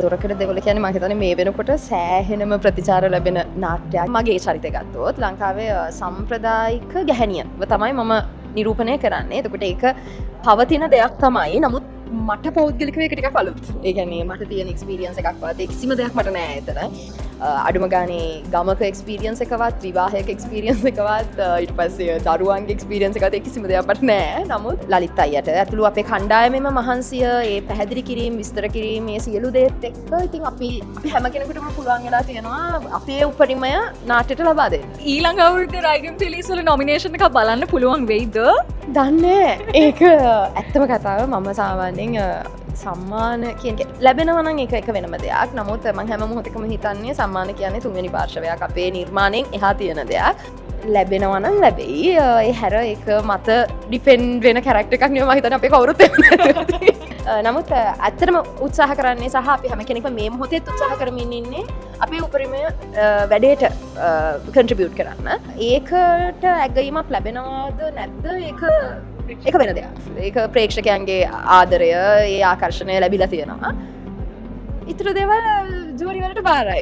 තොරකඩ දෙවොල කියන්නේ මම හිතන්නේ මේ වෙනකොට සෑහෙනම ප්‍රතිචාර ලැබෙන නාට්‍යයක්. මගේ චරිතය ගත්තොත් ලංකාවේ සම්ප්‍රදායික ගැහැණියව තමයි මම නිරූපණය කරන්නේ. එතකොට ඒක පවතින දෙයක් තමයි. නමුත් මට පෞද්ගලිකව ඒක ටිකක් අලුත්. ඒ කියන්නේ මට තියෙන එක්ස්පීරියන්ස් එකක් වත් කිසිම දෙයක් මට නෑ එතන. අඩුම ගානේ ගමක එක්ස්පීරියන්ස් එකවත් විවාහයක එක්ස්පීරියන්ස් එකවත් ඊට පස්සේ දරුවන්ගේ එක්ස්පීරියන්ස් එකවත් කිසිම දෙයක් මට නෑ. නමුත් ලලිත් අයියට ඇතුළු අපේ කණ්ඩායමේම මහන්සිය ඒ පැහැදිලි කිරීම විස්තර කිරීම මේ සියලු දේත් එක්ක ඉතින් අපි හැම කෙනෙකුටම පුළුවන් වෙලා තියෙනවා අපේ උපරිමය නාට්‍යයට ලබා දෙන්න. ඊළඟ අවුරුද්දේ රයිගම් ෆිලිස් වල නොමිනේෂන් එකක් බලන්න පුළුවන් වෙයිද? දන්නේ ඒක ඇත්තම කතාව. මම සාමාන්‍යයෙන් සම්මාන කියන ලැබෙනවා නම් ඒක වෙනම දෙයක්. නමුත් මම හැම මොහොතකම හිතන්නේ සම්මාන කියන්නේ තුන්වෙනි පාර්ශවයක් අපේ නිර්මාණයෙන් එහා තියෙන දෙයක්. ලැබෙනවා නම් ලැබෙයි. ඒ හැර ඒක මත ඩිපෙන්ඩ් වෙන කැරක්ටර් එකක් නෙවෙයි මම හිතන්නේ අපේ කවුරුත් නමුත් ඇත්තටම උත්සාහ කරන්නේ සහ අපි හැම කෙනෙක්ම මේ මොහොතේත් උත්සාහ කරමින් ඉන්නේ අපේ උපරිමය වැඩේට කන්ට්‍රිබියුට් කරන්න. ඒකට ඇගීමක් ලැබෙනවද නැද්ද ඒක වෙන දෙයක්. ඒක ප්‍රේක්ෂකයන්ගේ ආදරය, ඒ ආකර්ෂණය ලැබිලා තියෙනවා. ඊටු දේවල් ජූරි වලට බාරයි.